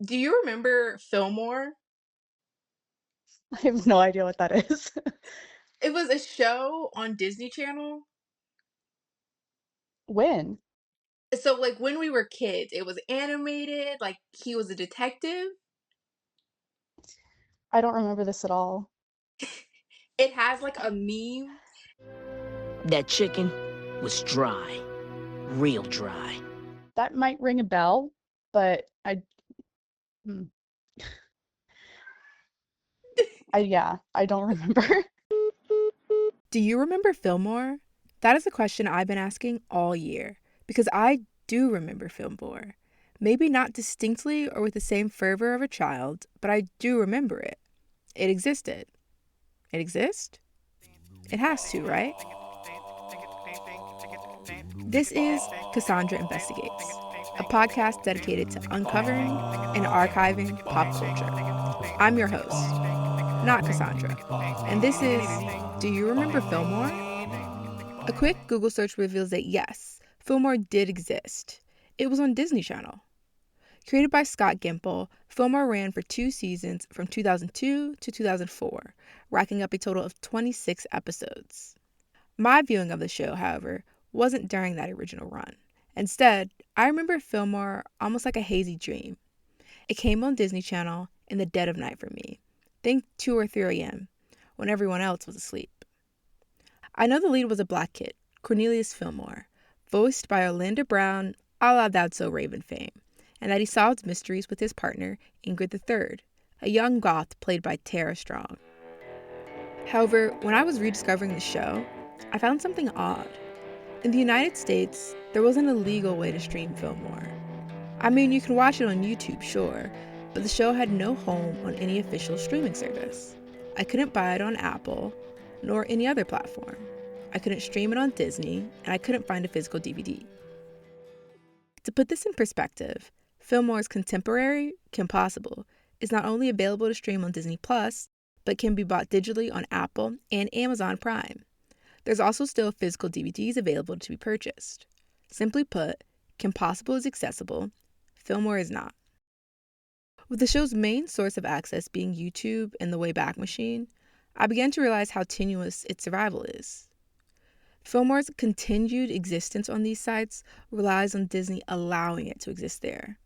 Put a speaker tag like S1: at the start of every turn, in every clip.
S1: Do you remember Fillmore?
S2: I have no idea what that is.
S1: It was a show on Disney Channel.
S2: When?
S1: So, like, when we were kids, it was animated, like, he was a detective.
S2: I don't remember this at all.
S1: It has, like, a meme.
S3: That chicken was dry, real dry.
S2: That might ring a bell, but hmm, yeah, I don't remember.
S4: Do you remember Fillmore? That is a question I've been asking all year because I do remember Fillmore. Maybe not distinctly or with the same fervor of a child, but I do remember it. It existed. It exists? It has to, right? This is Cassandra Investigates, a podcast dedicated to uncovering and archiving pop culture. I'm your host, not Cassandra, and this is Do You Remember Fillmore? A quick Google search reveals that yes, Fillmore did exist. It was on Disney Channel. Created by Scott Gimple, Fillmore ran for 2 seasons from 2002 to 2004, racking up a total of 26 episodes. My viewing of the show, however, wasn't during that original run. Instead, I remember Fillmore almost like a hazy dream. It came on Disney Channel in the dead of night for me. Think 2 or 3 a.m., when everyone else was asleep. I know the lead was a black kid, Cornelius Fillmore, voiced by Orlando Brown, a la That's So Raven fame, and that he solved mysteries with his partner, Ingrid III, a young goth played by Tara Strong. However, when I was rediscovering the show, I found something odd. In the United States, there wasn't a legal way to stream Fillmore. I mean, you can watch it on YouTube, sure, but the show had no home on any official streaming service. I couldn't buy it on Apple, nor any other platform. I couldn't stream it on Disney, and I couldn't find a physical DVD. To put this in perspective, Fillmore's contemporary, Kim Possible, is not only available to stream on Disney Plus, but can be bought digitally on Apple and Amazon Prime. There's also still physical DVDs available to be purchased. Simply put, Kim Possible is accessible, Fillmore is not. With the show's main source of access being YouTube and the Wayback Machine, I began to realize how tenuous its survival is. Fillmore's continued existence on these sites relies on Disney allowing it to exist there.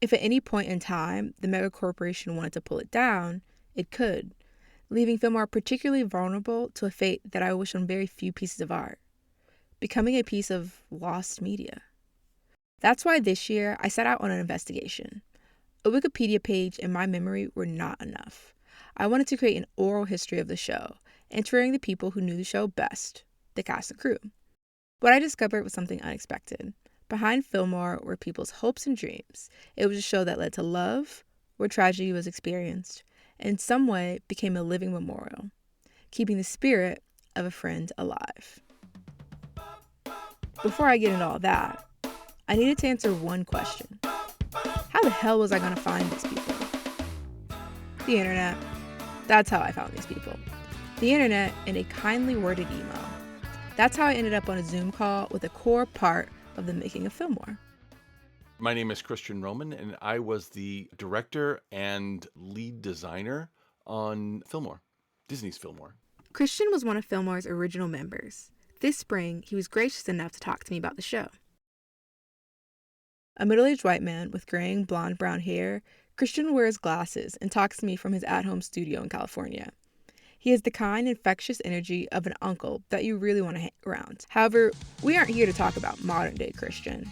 S4: If at any point in time the megacorporation wanted to pull it down, it could, leaving Fillmore particularly vulnerable to a fate that I wish on very few pieces of art, becoming a piece of lost media. That's why this year I set out on an investigation. A Wikipedia page and my memory were not enough. I wanted to create an oral history of the show, interviewing the people who knew the show best, the cast and crew. What I discovered was something unexpected. Behind Fillmore were people's hopes and dreams. It was a show that led to love, where tragedy was experienced, and in some way became a living memorial, keeping the spirit of a friend alive. Before I get into all that, I needed to answer one question. How the hell was I going to find these people? The internet. That's how I found these people. The internet in a kindly worded email. That's how I ended up on a Zoom call with a core part of the making of Fillmore.
S5: My name is Christian Roman, and I was the director and lead designer on Fillmore, Disney's Fillmore.
S4: Christian was one of Fillmore's original members. This spring, he was gracious enough to talk to me about the show. A middle-aged white man with graying blonde-brown hair, Christian wears glasses and talks to me from his at-home studio in California. He has the kind, infectious energy of an uncle that you really want to hang around. However, we aren't here to talk about modern-day Christian.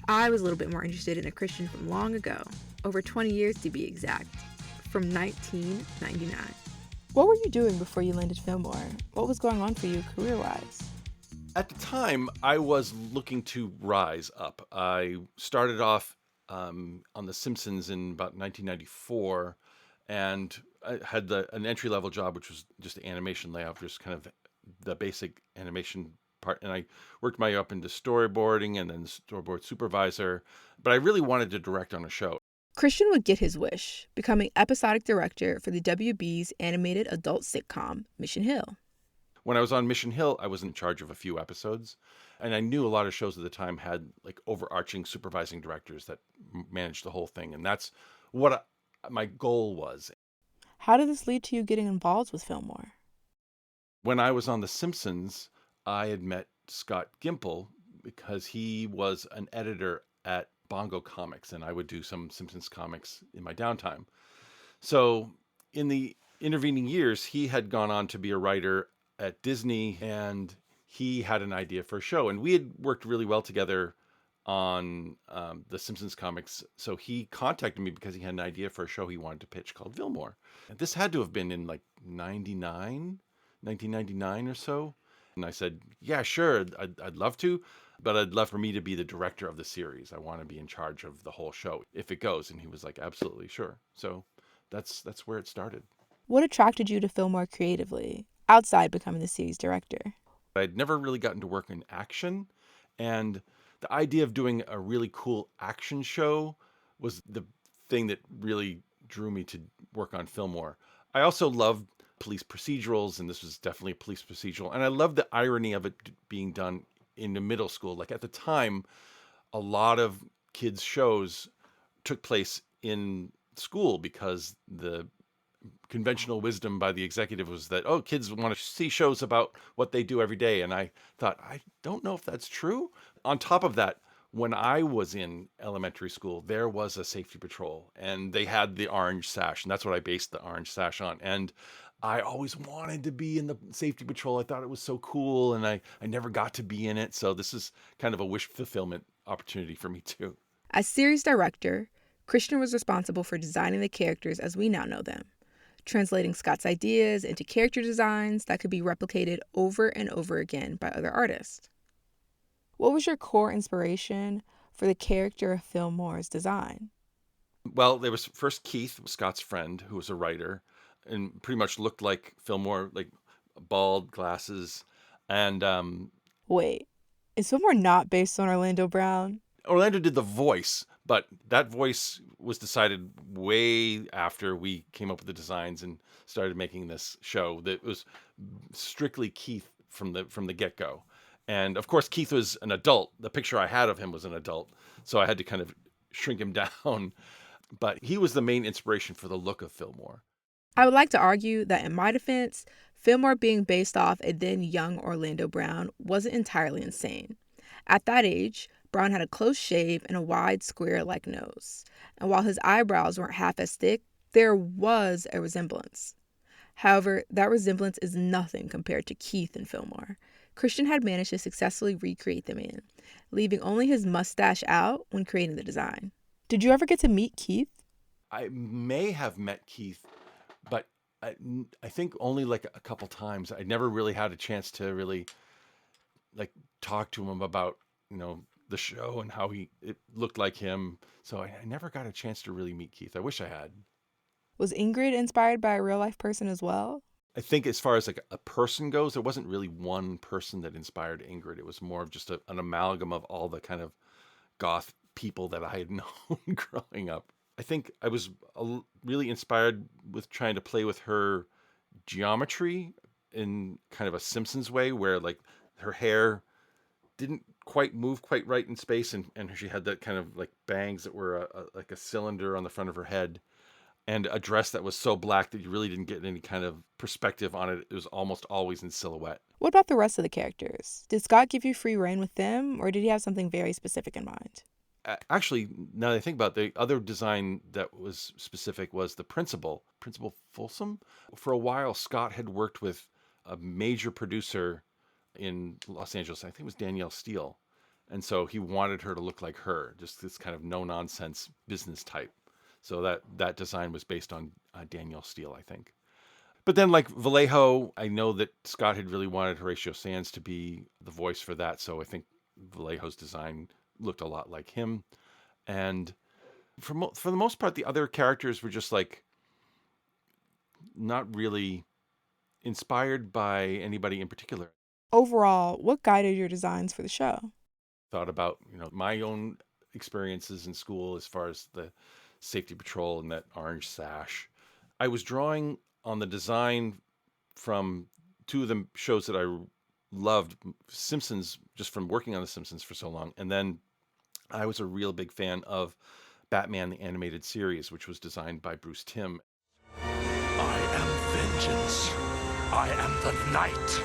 S4: I was a little bit more interested in a Christian from long ago, over 20 years to be exact, from 1999. What were you doing before you landed Fillmore? What was going on for you career-wise?
S5: At the time, I was looking to rise up. I started off on The Simpsons in about 1994, and I had an entry-level job, which was just animation layout, just kind of the basic animation part. And I worked my way up into storyboarding and then storyboard supervisor. But I really wanted to direct on a show.
S4: Christian would get his wish, becoming episodic director for the WB's animated adult sitcom, Mission Hill.
S5: When I was on Mission Hill, I was in charge of a few episodes, and I knew a lot of shows at the time had like overarching supervising directors that managed the whole thing, and that's what my goal was.
S4: How did this lead to you getting involved with Fillmore?
S5: When I was on The Simpsons, I had met Scott Gimple because he was an editor at Bongo Comics, and I would do some Simpsons comics in my downtime. So in the intervening years, he had gone on to be a writer at Disney, and he had an idea for a show. And we had worked really well together on the Simpsons comics. So he contacted me because he had an idea for a show he wanted to pitch called Fillmore. And this had to have been in like 1999 or so. And I said, yeah, sure, I'd love to, but I'd love for me to be the director of the series. I want to be in charge of the whole show if it goes. And he was like, absolutely, sure. So that's where it started.
S4: What attracted you to Fillmore creatively, outside becoming the series director?
S5: I'd never really gotten to work in action, and the idea of doing a really cool action show was the thing that really drew me to work on Fillmore. I also loved police procedurals, and this was definitely a police procedural, and I loved the irony of it being done in the middle school. Like at the time, a lot of kids' shows took place in school because the conventional wisdom by the executive was that, oh, kids want to see shows about what they do every day. And I thought, I don't know if that's true. On top of that, when I was in elementary school, there was a safety patrol and they had the orange sash. And that's what I based the orange sash on. And I always wanted to be in the safety patrol. I thought it was so cool. And I never got to be in it. So this is kind of a wish fulfillment opportunity for me too.
S4: As series director, Christian was responsible for designing the characters as we now know them, translating Scott's ideas into character designs that could be replicated over and over again by other artists. What was your core inspiration for the character of Fillmore's design?
S5: Well, there was first Keith, Scott's friend, who was a writer and pretty much looked like Fillmore, like bald, glasses. And
S4: Wait, is Fillmore not based on Orlando Brown?
S5: Orlando did the voice, but that voice was decided way after we came up with the designs and started making this show. That was strictly Keith from the get-go. And of course, Keith was an adult. The picture I had of him was an adult, so I had to kind of shrink him down. But he was the main inspiration for the look of Fillmore.
S4: I would like to argue that in my defense, Fillmore being based off a then young Orlando Brown wasn't entirely insane. At that age, Brown had a close shave and a wide square-like nose. And while his eyebrows weren't half as thick, there was a resemblance. However, that resemblance is nothing compared to Keith and Fillmore. Christian had managed to successfully recreate the man, leaving only his mustache out when creating the design. Did you ever get to meet Keith?
S5: I may have met Keith, but I think only like a couple times. I never really had a chance to really like talk to him about, the show and how it looked like him. So I never got a chance to really meet Keith. I wish I had.
S4: Was Ingrid inspired by a real-life person as well?
S5: I think as far as like a person goes, there wasn't really one person that inspired Ingrid. It was more of just an amalgam of all the kind of goth people that I had known growing up. I think I was really inspired with trying to play with her geometry in kind of a Simpsons way, where like her hair didn't quite move quite right in space, and she had that kind of like bangs that were like a cylinder on the front of her head, and a dress that was so black that you really didn't get any kind of perspective on it. It was almost always in silhouette.
S4: What about the rest of the characters? Did Scott give you free rein with them, or did he have something very specific in mind?
S5: Actually, now that I think about it, the other design that was specific was the Principal Folsom. For a while, Scott had worked with a major producer in Los Angeles. I think it was Danielle Steele. And so he wanted her to look like her, just this kind of no-nonsense business type. So that design was based on Danielle Steele, I think. But then like Vallejo, I know that Scott had really wanted Horatio Sands to be the voice for that. So I think Vallejo's design looked a lot like him. And for the most part, the other characters were just like not really inspired by anybody in particular.
S4: Overall, what guided your designs for the show?
S5: Thought about, my own experiences in school as far as the safety patrol and that orange sash. I was drawing on the design from two of the shows that I loved, Simpsons, just from working on The Simpsons for so long. And then I was a real big fan of Batman the Animated Series, which was designed by Bruce Timm.
S6: I am vengeance. I am the night.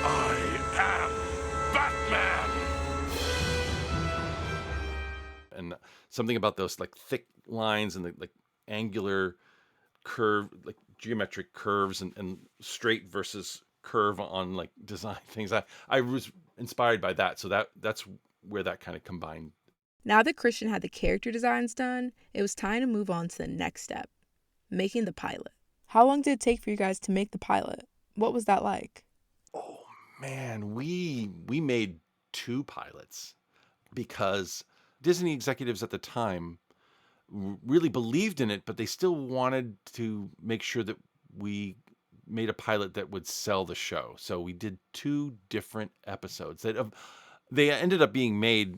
S6: I am Batman.
S5: And something about those like thick lines and the like angular curve, like geometric curves and straight versus curve on like design things. I was inspired by that. So that's where that kind of combined.
S4: Now that Christian had the character designs done, it was time to move on to the next step, making the pilot. How long did it take for you guys to make the pilot? What was that like?
S5: Oh man, we made 2 pilots because Disney executives at the time really believed in it, but they still wanted to make sure that we made a pilot that would sell the show. So we did 2 different episodes that they ended up being made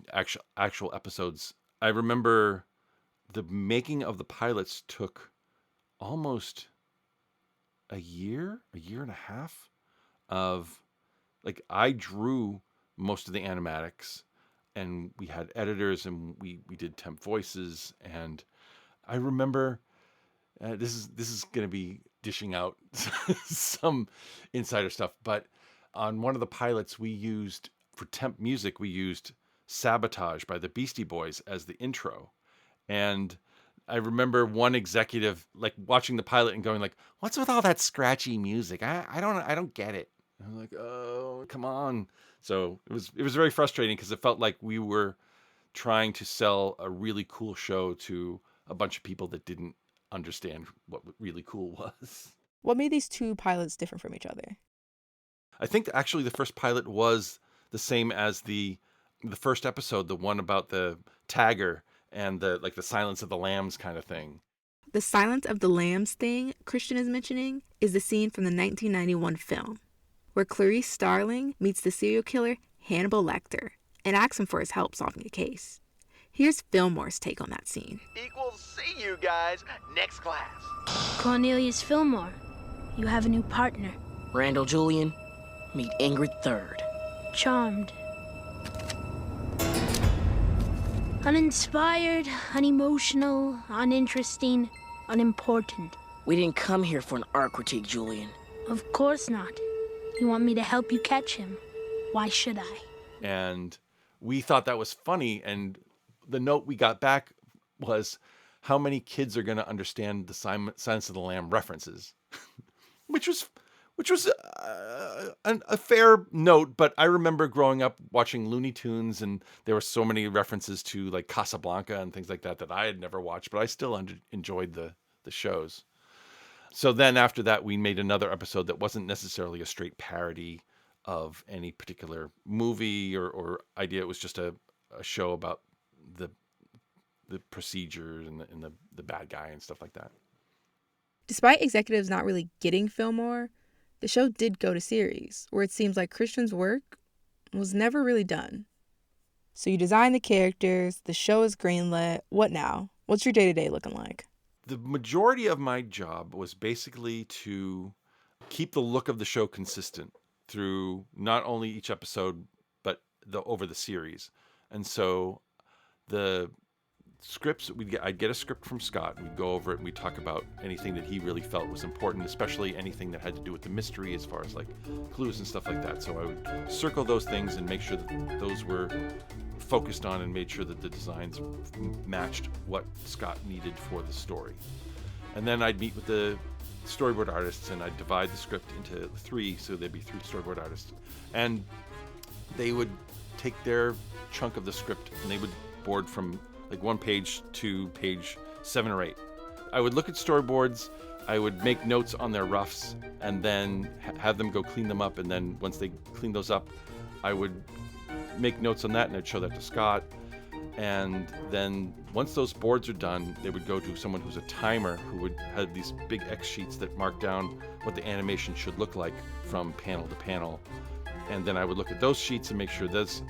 S5: actual episodes. I remember the making of the pilots took almost a year and a half of like I drew most of the animatics and we had editors and we did temp voices. And I remember this is going to be dishing out some insider stuff, but on one of the pilots we used for temp music, we used Sabotage by the Beastie Boys as the intro. And I remember one executive like watching the pilot and going like, "What's with all that scratchy music? I don't get it." And I'm like, "Oh, come on." So it was very frustrating because it felt like we were trying to sell a really cool show to a bunch of people that didn't understand what really cool was.
S4: What made these 2 pilots different from each other?
S5: I think actually the first pilot was the same as the first episode, the one about the tagger and the like the Silence of the Lambs kind of thing.
S4: The Silence of the Lambs thing Christian is mentioning is the scene from the 1991 film, where Clarice Starling meets the serial killer Hannibal Lecter and asks him for his help solving a case. Here's Fillmore's take on that scene.
S7: Equals see you guys next class.
S8: Cornelius Fillmore, you have a new partner.
S3: Randall Julian, meet Ingrid Third.
S8: Charmed. Uninspired, unemotional, uninteresting, unimportant.
S3: We didn't come here for an art critique, Julian.
S8: Of course not. You want me to help you catch him. Why should I?
S5: And we thought that was funny. And the note we got back was, how many kids are going to understand the Silence of the Lamb references? which was a fair note. But I remember growing up watching Looney Tunes, and there were so many references to like Casablanca and things like that that I had never watched, but I still enjoyed the shows. So then after that, we made another episode that wasn't necessarily a straight parody of any particular movie or idea. It was just a show about the procedures and the bad guy and stuff like that.
S4: Despite executives not really getting Fillmore, the show did go to series, where it seems like Christian's work was never really done. So you design the characters, the show is greenlit. What now? What's your day-to-day looking like?
S5: The majority of my job was basically to keep the look of the show consistent through not only each episode, but over the series. And so the scripts, I'd get a script from Scott, we'd go over it and we'd talk about anything that he really felt was important, especially anything that had to do with the mystery as far as like clues and stuff like that. So I would circle those things and make sure that those were focused on and made sure that the designs matched what Scott needed for the story. And then I'd meet with the storyboard artists and I'd divide the script into 3, so there'd be 3 storyboard artists. And they would take their chunk of the script and they would board from like 1 page to page 7 or 8. I would look at storyboards, I would make notes on their roughs, and then have them go clean them up. And then once they cleaned those up, I would make notes on that and I'd show that to Scott. And then once those boards are done, they would go to someone who's a timer who would have these big X sheets that mark down what the animation should look like from panel to panel. And then I would look at those sheets and make sure that's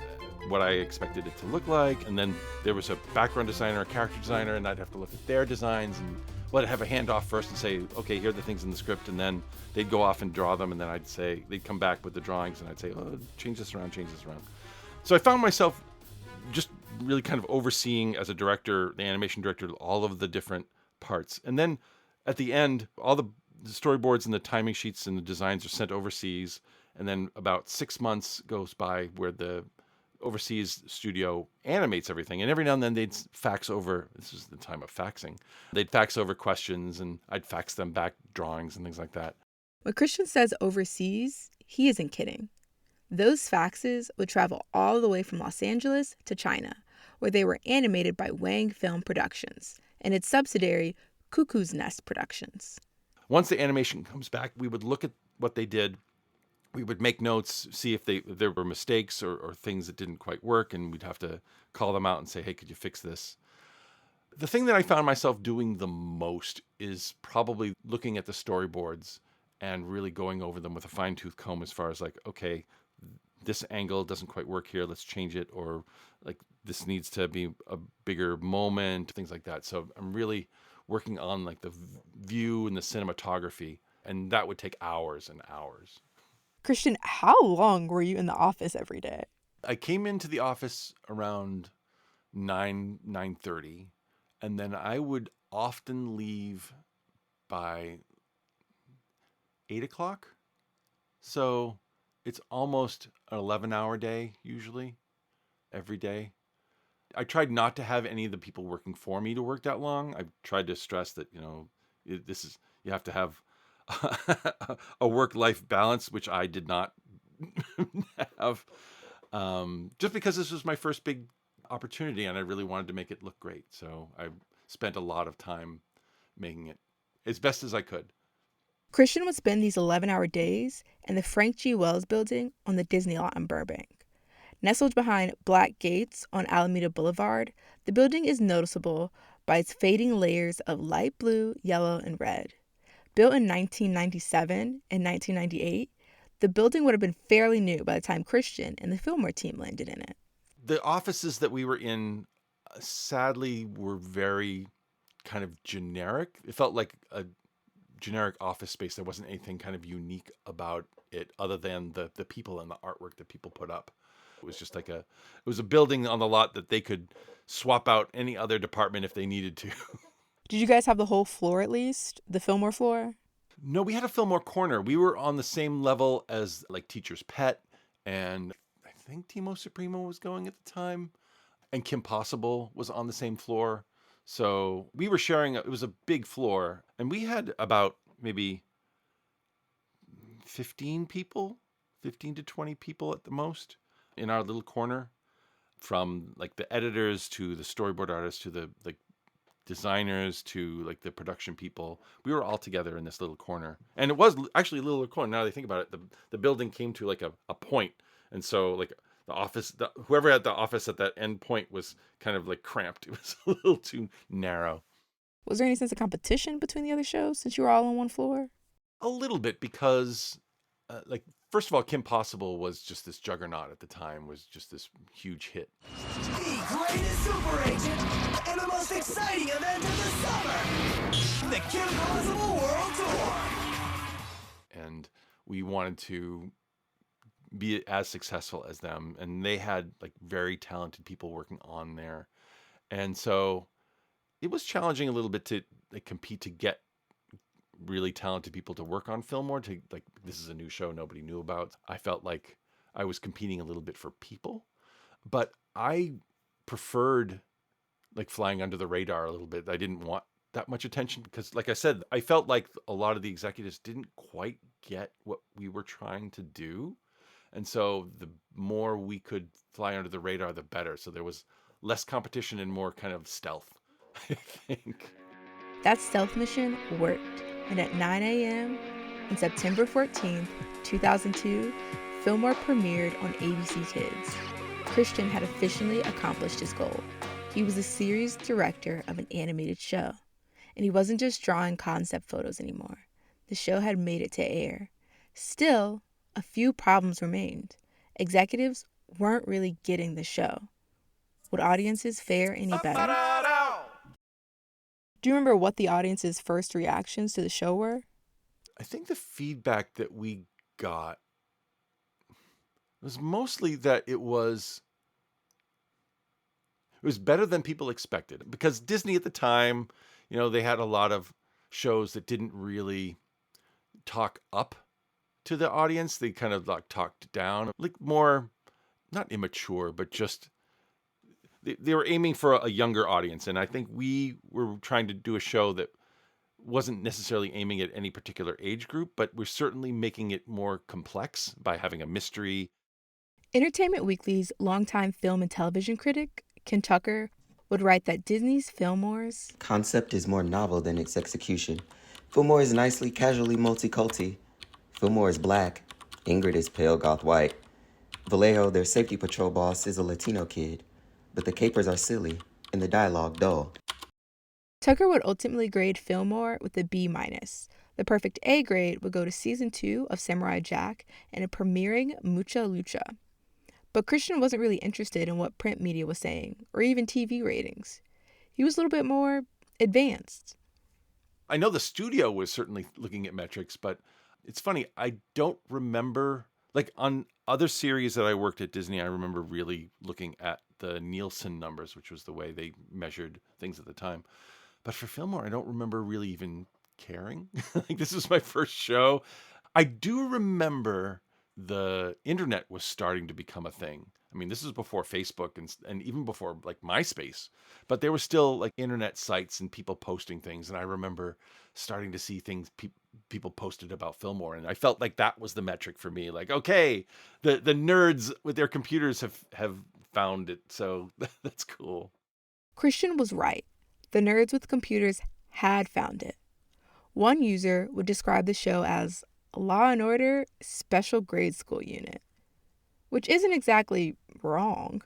S5: what I expected it to look like. And then there was a background designer, a character designer, and I'd have to look at their designs and I'd have a handoff first and say, okay, here are the things in the script. And then they'd go off and draw them. And then they'd come back with the drawings and I'd say, oh, change this around. So I found myself just really kind of overseeing as a director, the animation director, all of the different parts. And then at the end, all the storyboards and the timing sheets and the designs are sent overseas. And then about 6 months goes by where the overseas studio animates everything. And every now and then they'd fax over, this was the time of faxing, they'd fax over questions and I'd fax them back drawings and things like that.
S4: When Christian says overseas, he isn't kidding. Those faxes would travel all the way from Los Angeles to China, where they were animated by Wang Film Productions and its subsidiary, Cuckoo's Nest Productions.
S5: Once the animation comes back, we would look at what they did. We would make notes, see if there were mistakes or things that didn't quite work, and we'd have to call them out and say, hey, could you fix this? The thing that I found myself doing the most is probably looking at the storyboards and really going over them with a fine-tooth comb as far as like, okay, this angle doesn't quite work here, let's change it, or like this needs to be a bigger moment, things like that. So I'm really working on like the view and the cinematography, and that would take hours and hours.
S4: Christian, how long were you in the office every day?
S5: I came into the office around 9:30, and then I would often leave by 8 o'clock. So it's almost an 11-hour day, usually, every day. I tried not to have any of the people working for me to work that long. I tried to stress that, you have to have a work-life balance, which I did not have, just because this was my first big opportunity and I really wanted to make it look great. So I spent a lot of time making it as best as I could.
S4: Christian would spend these 11-hour days in the Frank G. Wells building on the Disney lot in Burbank. Nestled behind black gates on Alameda Boulevard, the building is noticeable by its fading layers of light blue, yellow, and red. Built in 1997 and 1998, the building would have been fairly new by the time Christian and the Fillmore team landed in it.
S5: The offices that we were in, sadly, were very kind of generic. It felt like a generic office space. There wasn't anything kind of unique about it other than the people and the artwork that people put up. It was just like it was a building on the lot that they could swap out any other department if they needed to.
S4: Did you guys have the whole floor at least? The Fillmore floor?
S5: No, we had a Fillmore corner. We were on the same level as like Teacher's Pet, and I think Timo Supremo was going at the time, and Kim Possible was on the same floor. So we were sharing, it was a big floor, and we had about maybe 15 to 20 people at the most in our little corner, from like the editors to the storyboard artists to the like designers to like the production people. We were all together in this little corner, and it was actually a little corner. Now that I think about it, the building came to like a point, and so like the office, whoever had the office at that end point was kind of like cramped. It was a little too narrow.
S4: Was there any sense of competition between the other shows since you were all on one floor?
S5: A little bit, because like first of all, Kim Possible was just this juggernaut at the time, was just this huge hit.
S9: The greatest super agent and the most exciting event of the summer, the Kim Possible World Tour.
S5: And we wanted to be as successful as them, and they had like very talented people working on there, and so it was challenging a little bit to like compete to get really talented people to work on Fillmore. To like, this is a new show nobody knew about. I felt like I was competing a little bit for people, but I preferred like flying under the radar a little bit. I didn't want that much attention because, like I said, I felt like a lot of the executives didn't quite get what we were trying to do. And so the more we could fly under the radar, the better. So there was less competition and more kind of stealth, I think.
S4: That stealth mission worked. And at 9 a.m. on September 14th, 2002, Fillmore premiered on ABC Kids. Christian had officially accomplished his goal. He was the series director of an animated show. And he wasn't just drawing concept photos anymore. The show had made it to air. Still, a few problems remained. Executives weren't really getting the show. Would audiences fare any better? Do you remember what the audience's first reactions to the show were?
S5: I think the feedback that we got was mostly that it was It was better than people expected because Disney at the time, they had a lot of shows that didn't really talk up to the audience. They kind of like talked down, like more, not immature, but just they were aiming for a younger audience. And I think we were trying to do a show that wasn't necessarily aiming at any particular age group, but we're certainly making it more complex by having a mystery.
S4: Entertainment Weekly's longtime film and television critic, Ken Tucker, would write that Disney's Fillmore's
S10: concept is more novel than its execution. Fillmore is nicely, casually multi-culty. Fillmore is black. Ingrid is pale goth white. Vallejo, their safety patrol boss, is a Latino kid. But the capers are silly, and the dialogue dull.
S4: Tucker would ultimately grade Fillmore with a B-. The perfect A grade would go to Season 2 of Samurai Jack and a premiering Mucha Lucha. But Christian wasn't really interested in what print media was saying, or even TV ratings. He was a little bit more advanced.
S5: I know the studio was certainly looking at metrics, but it's funny, I don't remember, like on other series that I worked at Disney, I remember really looking at the Nielsen numbers, which was the way they measured things at the time. But for Fillmore, I don't remember really even caring. Like this was my first show. I do remember the internet was starting to become a thing. I mean, this is before Facebook and even before like MySpace, but there were still like internet sites and people posting things. And I remember starting to see things people posted about Fillmore. And I felt like that was the metric for me. Like, okay, the nerds with their computers have found it. So that's cool.
S4: Christian was right. The nerds with computers had found it. One user would describe the show as Law and Order Special Grade School Unit, which isn't exactly wrong.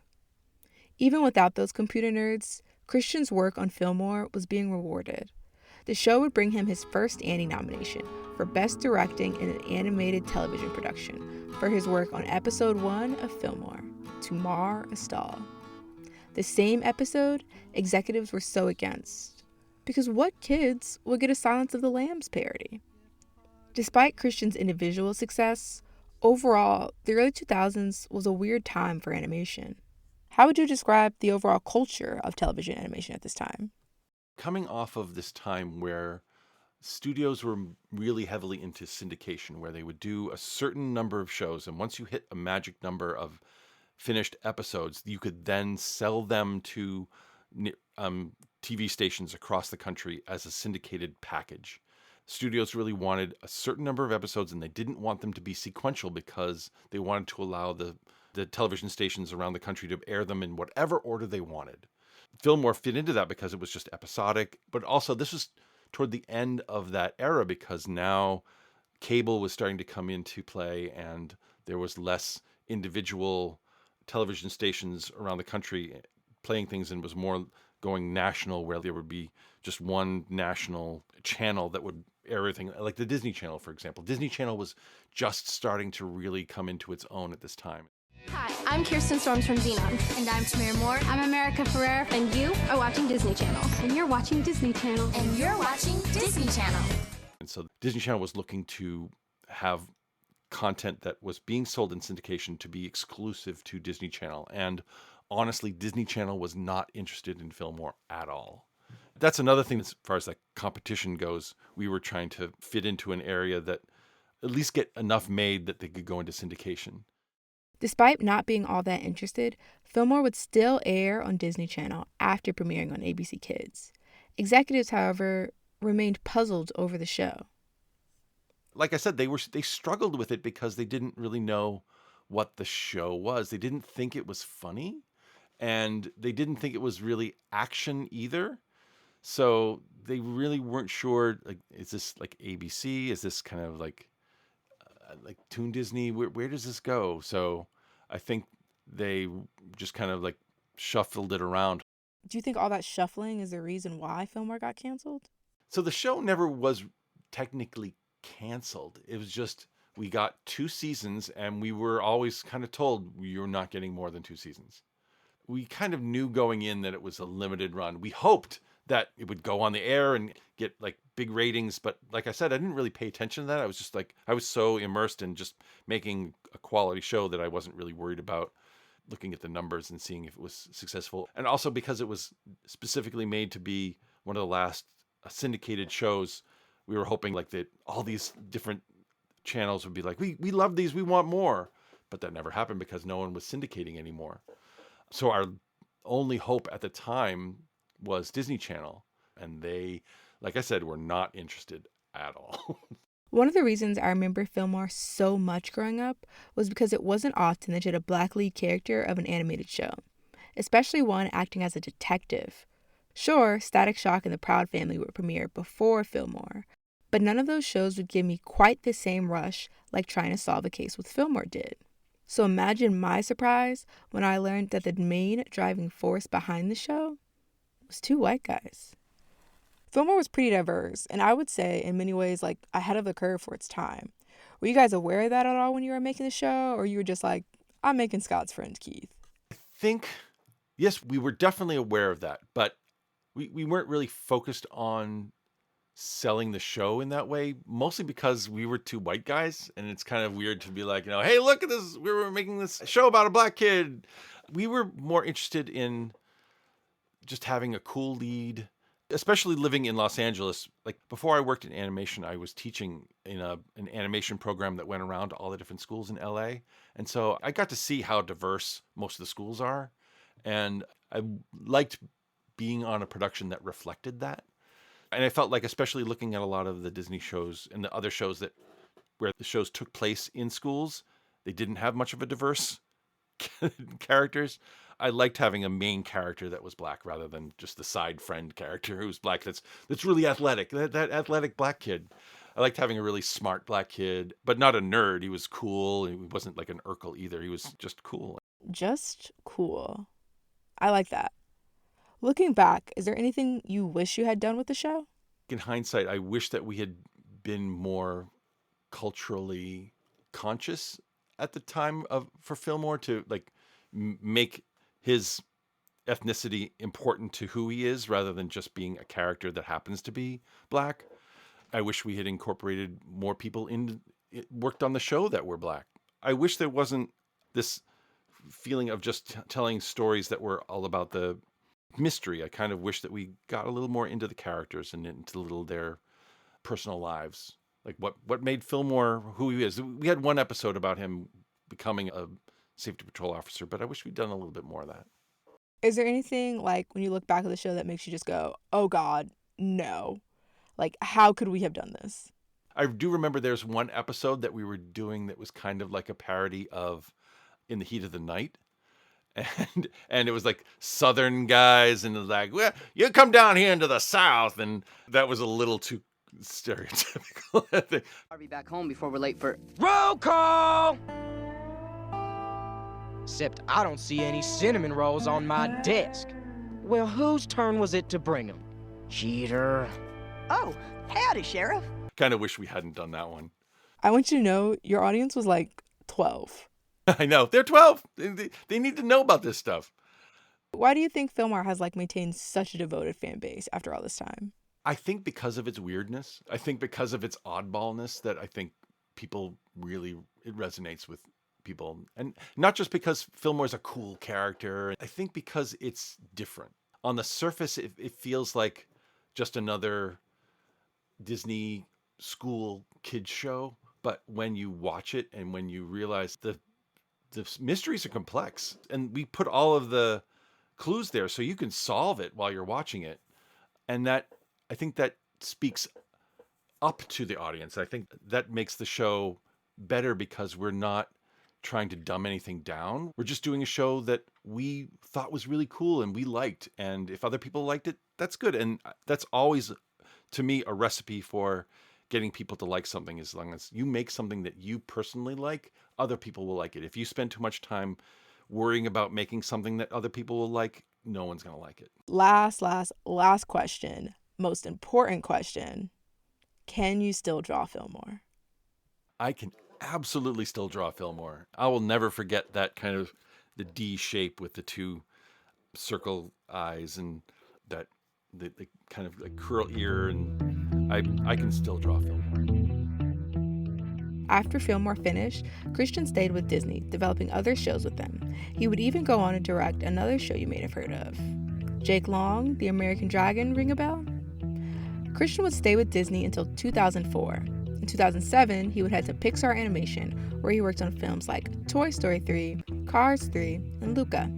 S4: Even without those computer nerds, Christian's work on Fillmore was being rewarded. The show would bring him his first Annie nomination for Best Directing in an Animated Television Production for his work on Episode 1 of Fillmore, To Mar a Stall. The same episode, executives were so against, because what kids would get a Silence of the Lambs parody? Despite Christian's individual success, overall, the early 2000s was a weird time for animation. How would you describe the overall culture of television animation at this time?
S5: Coming off of this time where studios were really heavily into syndication, where they would do a certain number of shows, and once you hit a magic number of finished episodes, you could then sell them to TV stations across the country as a syndicated package. Studios really wanted a certain number of episodes, and they didn't want them to be sequential because they wanted to allow the television stations around the country to air them in whatever order they wanted. Fillmore fit into that because it was just episodic, but also this was toward the end of that era because now cable was starting to come into play and there was less individual television stations around the country playing things and was more going national, where there would be just one national channel that would air everything, like the Disney Channel, for example. Disney Channel was just starting to really come into its own at this time.
S11: Hi, I'm Kirsten Storms from Xenon. And I'm Tamara Moore. I'm America Ferrer. And you are watching Disney Channel. And you're watching Disney Channel.
S12: And you're watching Disney Channel.
S5: And so Disney Channel was looking to have content that was being sold in syndication to be exclusive to Disney Channel. And honestly, Disney Channel was not interested in Fillmore at all. That's another thing as far as like competition goes. We were trying to fit into an area that at least get enough made that they could go into syndication.
S4: Despite not being all that interested, Fillmore would still air on Disney Channel after premiering on ABC Kids. Executives, however, remained puzzled over the show.
S5: Like I said, they struggled with it because they didn't really know what the show was. They didn't think it was funny, and they didn't think it was really action either. So they really weren't sure, like, is this like ABC? Is this kind of like Toon Disney? Where does this go? So I think they just kind of like shuffled it around.
S4: Do you think all that shuffling is the reason why Fillmore got canceled?
S5: So the show never was technically canceled. It was just we got 2 seasons and we were always kind of told you're not getting more than 2 seasons. We kind of knew going in that it was a limited run. We hoped that it would go on the air and get like big ratings. But like I said, I didn't really pay attention to that. I was just like, I was so immersed in just making a quality show that I wasn't really worried about looking at the numbers and seeing if it was successful. And also because it was specifically made to be one of the last syndicated shows, we were hoping like that all these different channels would be like, we love these, we want more. But that never happened because no one was syndicating anymore. So our only hope at the time was Disney Channel. And they, like I said, were not interested at all.
S4: One of the reasons I remember Fillmore so much growing up was because it wasn't often that you had a black lead character of an animated show, especially one acting as a detective. Sure, Static Shock and the Proud Family would premiere before Fillmore, but none of those shows would give me quite the same rush like trying to solve a case with Fillmore did. So imagine my surprise when I learned that the main driving force behind the show was two white guys. Fillmore was pretty diverse, and I would say in many ways like ahead of the curve for its time. Were you guys aware of that at all when you were making the show, or you were just like, I'm making Scott's friends, Keith?
S5: I think, yes, we were definitely aware of that, but we weren't really focused on selling the show in that way, mostly because we were two white guys, and it's kind of weird to be like, hey, look at this, we were making this show about a black kid. We were more interested in just having a cool lead, especially living in Los Angeles. Like before I worked in animation, I was teaching in an animation program that went around to all the different schools in LA. And so I got to see how diverse most of the schools are. And I liked being on a production that reflected that. And I felt like, especially looking at a lot of the Disney shows and the other shows where the shows took place in schools, they didn't have much of a diverse characters. I liked having a main character that was black rather than just the side friend character who's black that's really athletic. That athletic black kid. I liked having a really smart black kid, but not a nerd. He was cool. He wasn't like an Urkel either. He was just cool.
S4: Just cool. I like that. Looking back, is there anything you wish you had done with the show?
S5: In hindsight, I wish that we had been more culturally conscious at the time for Fillmore to like make his ethnicity important to who he is rather than just being a character that happens to be black. I wish we had incorporated more people worked on the show that were black. I wish there wasn't this feeling of just telling stories that were all about the mystery. I kind of wish that we got a little more into the characters and into their personal lives. Like what made Fillmore who he is. We had one episode about him becoming a safety patrol officer, but I wish we'd done a little bit more of that.
S4: Is there anything like when you look back at the show that makes you just go, oh God, no? Like, how could we have done this?
S5: I do remember there's one episode that we were doing that was kind of like a parody of In the Heat of the Night. And it was like Southern guys and it was like, well, you come down here into the South. And that was a little too stereotypical.
S13: I'll be back home before we're late for roll call. Except I don't see any cinnamon rolls on my desk. Well, whose turn was it to bring them? Cheater.
S14: Oh, howdy, Sheriff.
S5: Kind of wish we hadn't done that one.
S4: I want you to know your audience was like 12.
S5: I know. They're 12. They need to know about this stuff.
S4: Why do you think Fillmore has like maintained such a devoted fan base after all this time?
S5: I think because of its weirdness. I think because of its oddballness that I think it resonates with people. And not just because Fillmore's a cool character. I think because it's different. On the surface, it feels like just another Disney school kids show. But when you watch it and when you realize the mysteries are complex and we put all of the clues there so you can solve it while you're watching it. And I think that speaks up to the audience. I think that makes the show better because we're not trying to dumb anything down. We're just doing a show that we thought was really cool and we liked. And if other people liked it, that's good. And that's always, to me, a recipe for getting people to like something. As long as you make something that you personally like, other people will like it. If you spend too much time worrying about making something that other people will like, no one's going to like it.
S4: Last question. Most important question. Can you still draw Fillmore?
S5: I can absolutely still draw Fillmore. I will never forget that kind of the D shape with the two circle eyes and that the kind of like curl ear, and I can still draw Fillmore.
S4: After Fillmore finished, Christian stayed with Disney, developing other shows with them. He would even go on to direct another show you may have heard of. Jake Long, The American Dragon, ring a bell? Christian would stay with Disney until 2004. In 2007, he would head to Pixar Animation, where he worked on films like Toy Story 3, Cars 3, and Luca.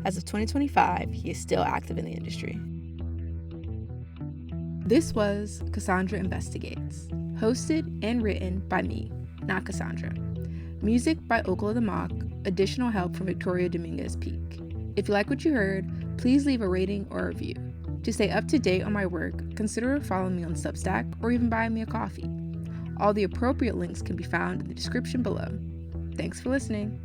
S4: As of 2025, he is still active in the industry. This was Cassandra Investigates, hosted and written by me, not Cassandra. Music by Okla the Mock, additional help from Victoria Dominguez Peak. If you like what you heard, please leave a rating or a review. To stay up to date on my work, consider following me on Substack or even buying me a coffee. All the appropriate links can be found in the description below. Thanks for listening.